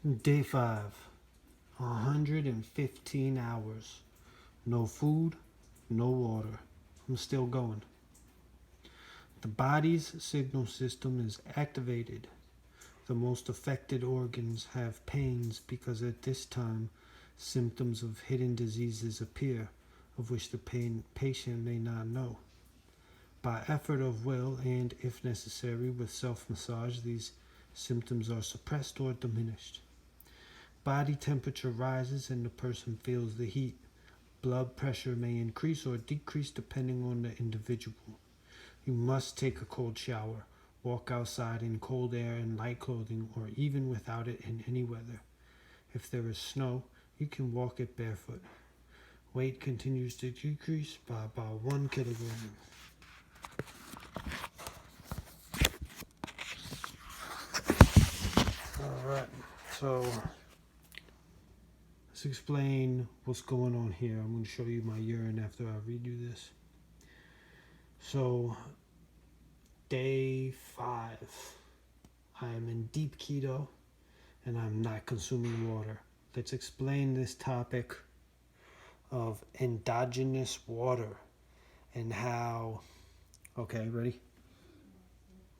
Day 5, 115 hours. No food, no water. I'm still going. The body's signal system is activated. The most affected organs have pains because at this time symptoms of hidden diseases appear, of which the patient may not know. By effort of will and, if necessary, with self-massage, these symptoms are suppressed or diminished. Body temperature rises and the person feels the heat. Blood pressure may increase or decrease depending on the individual. You must take a cold shower, walk outside in cold air and light clothing, or even without it in any weather. If there is snow, you can walk it barefoot. Weight continues to decrease by about 1 kilogram. Alright, so let's explain what's going on here. I'm going to show you my urine after I read you this. So, day 5. I am in deep keto and I'm not consuming water. Let's explain this topic of endogenous water and how, okay, ready?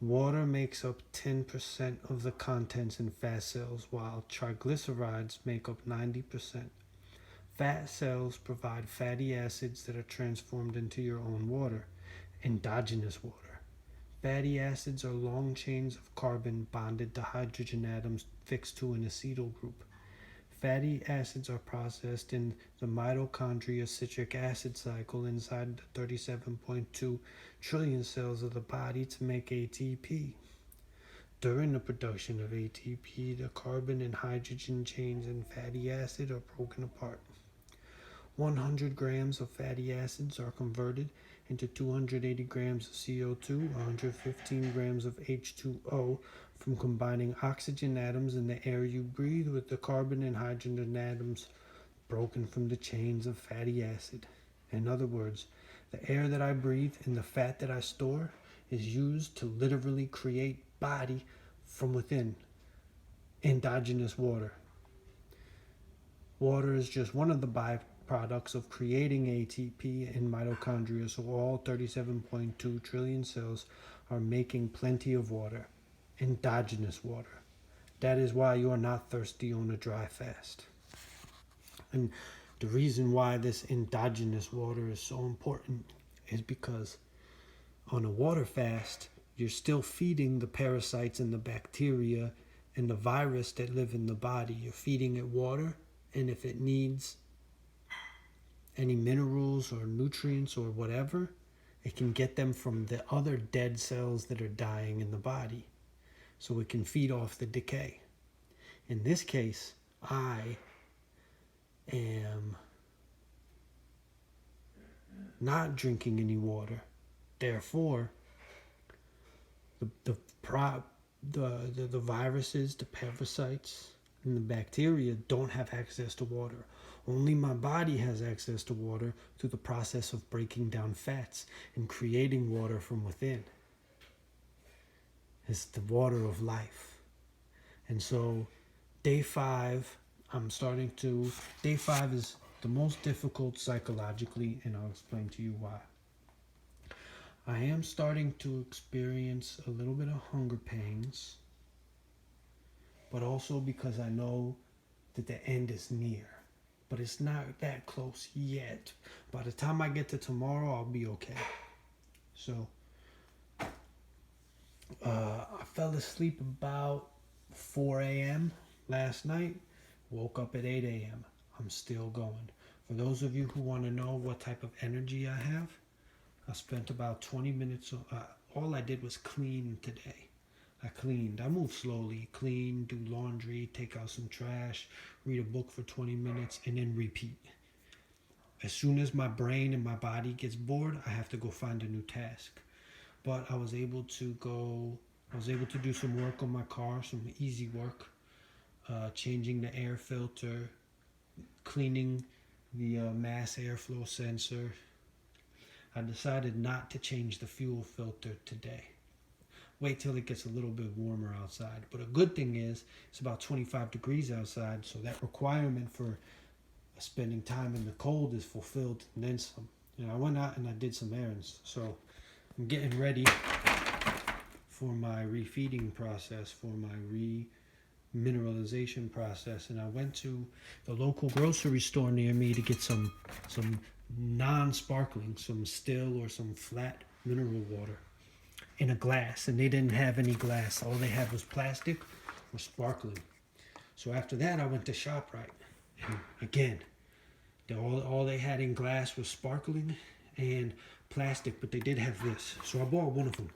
Water makes up 10% of the contents in fat cells, while triglycerides make up 90%. Fat cells provide fatty acids that are transformed into your own water, endogenous water. Fatty acids are long chains of carbon bonded to hydrogen atoms fixed to an acetyl group. Fatty acids are processed in the mitochondria citric acid cycle inside the 37.2 trillion cells of the body to make ATP. During the production of ATP, the carbon and hydrogen chains in fatty acid are broken apart. 100 grams of fatty acids are converted into 280 grams of CO2, 115 grams of H2O from combining oxygen atoms in the air you breathe with the carbon and hydrogen atoms broken from the chains of fatty acid. In other words, the air that I breathe and the fat that I store is used to literally create body from within. Endogenous water. Water is just one of the byproducts of creating ATP in mitochondria, so all 37.2 trillion cells are making plenty of water, endogenous water. That is why you are not thirsty on a dry fast. And the reason why this endogenous water is so important is because on a water fast, you're still feeding the parasites and the bacteria and the virus that live in the body. You're feeding it water, and if it needs any minerals or nutrients or whatever, it can get them from the other dead cells that are dying in the body. So it can feed off the decay. In this case, I am not drinking any water. Therefore, the viruses, the parasites, and the bacteria don't have access to water. Only my body has access to water through the process of breaking down fats and creating water from within. It's the water of life. And so day 5, day 5 is the most difficult psychologically, and I'll explain to you why. I am starting to experience a little bit of hunger pains, but also because I know that the end is near. But it's not that close yet. By the time I get to tomorrow, I'll be okay. So, I fell asleep about 4 a.m. last night. Woke up at 8 a.m. I'm still going. For those of you who want to know what type of energy I have, I spent about 20 minutes. All I did was clean today. I cleaned. I move slowly. Clean, do laundry, take out some trash, read a book for 20 minutes, and then repeat. As soon as my brain and my body gets bored, I have to go find a new task. But I was able to do some work on my car, some easy work, changing the air filter, cleaning the mass airflow sensor. I decided not to change the fuel filter today. wait till it gets a little bit warmer outside. But a good thing is it's about 25 degrees outside, so that requirement for spending time in the cold is fulfilled and then some. And I went out and I did some errands, so I'm getting ready for my refeeding process, for my remineralization process. And I went to the local grocery store near me to get some non-sparkling, some still or some flat mineral water in a glass. And they didn't have any glass. All they had was plastic or sparkling. So after that, I went to ShopRite. And again, all they had in glass was sparkling and plastic, but they did have this. So I bought one of them.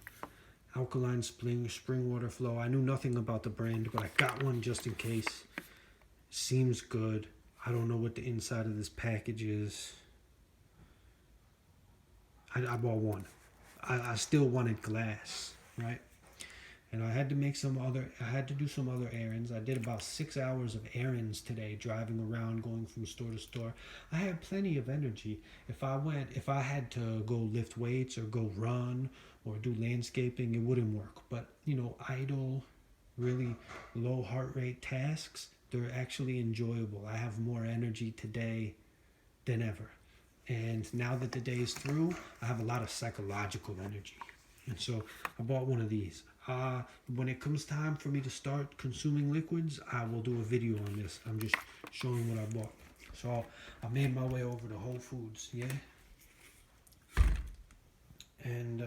Alkaline Spring Water Flow. I knew nothing about the brand, but I got one just in case. Seems good. I don't know what the inside of this package is. I bought one. I still wanted glass, right? And I had to do some other errands. I did about 6 hours of errands today, driving around, going from store to store. I had plenty of energy. If I had to go lift weights or go run or do landscaping, it wouldn't work. But, idle, really low heart rate tasks, they're actually enjoyable. I have more energy today than ever. And now that the day is through, I have a lot of psychological energy. And so I bought one of these. When it comes time for me to start consuming liquids, I will do a video on this. I'm just showing what I bought. So I made my way over to Whole Foods, yeah? And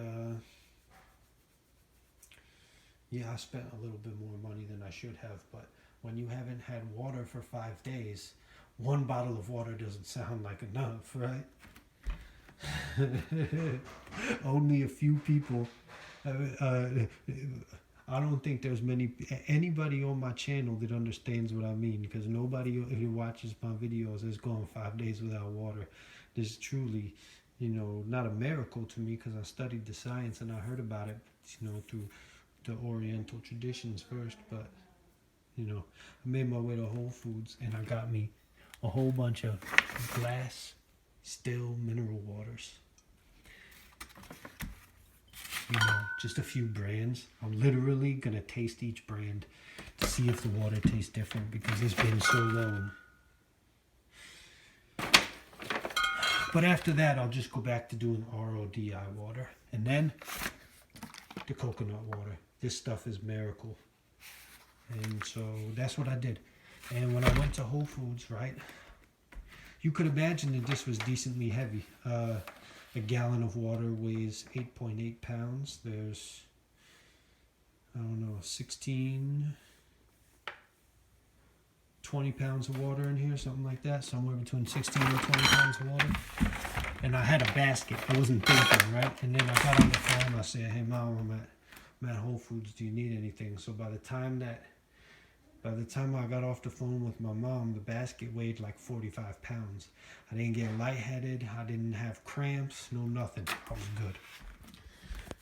I spent a little bit more money than I should have, but when you haven't had water for 5 days, one bottle of water doesn't sound like enough, right? Only a few people. I don't think there's anybody on my channel that understands what I mean, because nobody who watches my videos is going 5 days without water. This is truly, not a miracle to me, because I studied the science and I heard about it, through the Oriental traditions first. But, I made my way to Whole Foods and I got me a whole bunch of glass, still mineral waters. Just a few brands. I'm literally going to taste each brand to see if the water tastes different, because it's been so long. But after that, I'll just go back to doing RODI water. And then the coconut water. This stuff is miracle. And so that's what I did. And when I went to Whole Foods, right, you could imagine that this was decently heavy. A gallon of water weighs 8.8 pounds. There's, 20 pounds of water in here, something like that. Somewhere between 16 and 20 pounds of water. And I had a basket. I wasn't thinking, right? And then I got on the phone. I said, hey, Mom, I'm at Whole Foods. Do you need anything? So by the time I got off the phone with my mom, the basket weighed like 45 pounds. I didn't get lightheaded. I didn't have cramps. No, nothing. I was good.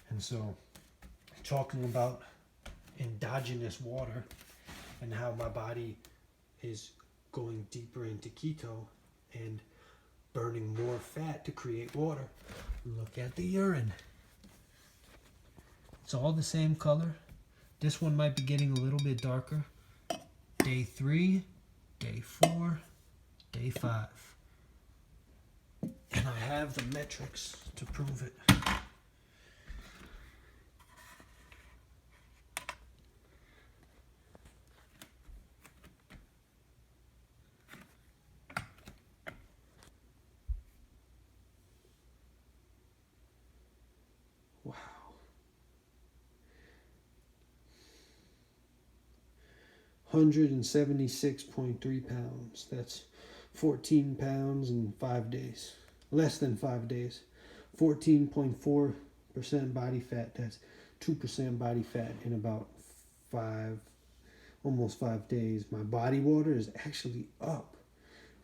And so, talking about endogenous water and how my body is going deeper into keto and burning more fat to create water. Look at the urine. It's all the same color. This one might be getting a little bit darker. Day 3, day 4, day 5. And I have the metrics to prove it. Wow. 176.3 pounds. That's 14 pounds in 5 days. Less than 5 days. 14.4% body fat. That's 2% body fat in about almost 5 days. My body water is actually up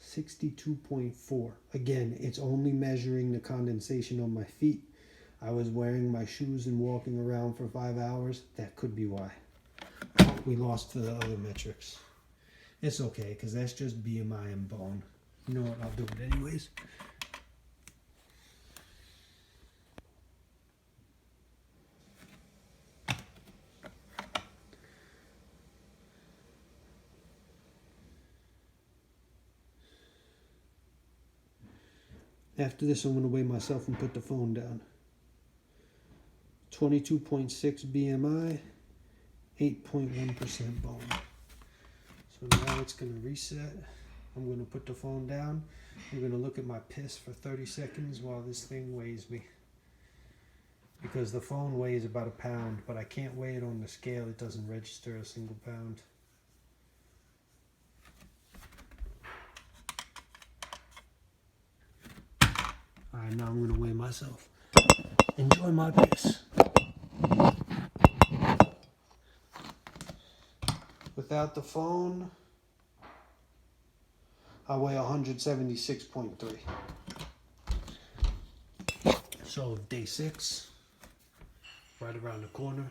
62.4. Again, it's only measuring the condensation on my feet. I was wearing my shoes and walking around for 5 hours. That could be why. We lost to the other metrics. It's okay, because that's just BMI and bone. You know what, I'll do it anyways. After this, I'm going to weigh myself and put the phone down. 22.6 BMI, 8.1% bone. So now it's going to reset. I'm going to put the phone down. I'm going to look at my piss for 30 seconds while this thing weighs me. Because the phone weighs about a pound, but I can't weigh it on the scale. It doesn't register a single pound. Alright, now I'm going to weigh myself. Enjoy my piss. Without the phone, I weigh 176.3. So day 6, right around the corner.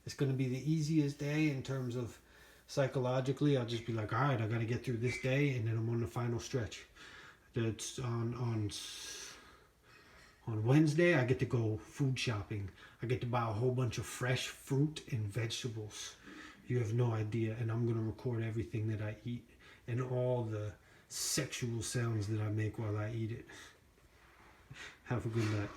It's going to be the easiest day in terms of psychologically. I'll just be like, all right, I got to get through this day, and then I'm on the final stretch. That's on Wednesday, I get to go food shopping. I get to buy a whole bunch of fresh fruit and vegetables. You have no idea. And I'm going to record everything that I eat and all the sexual sounds that I make while I eat it. Have a good night.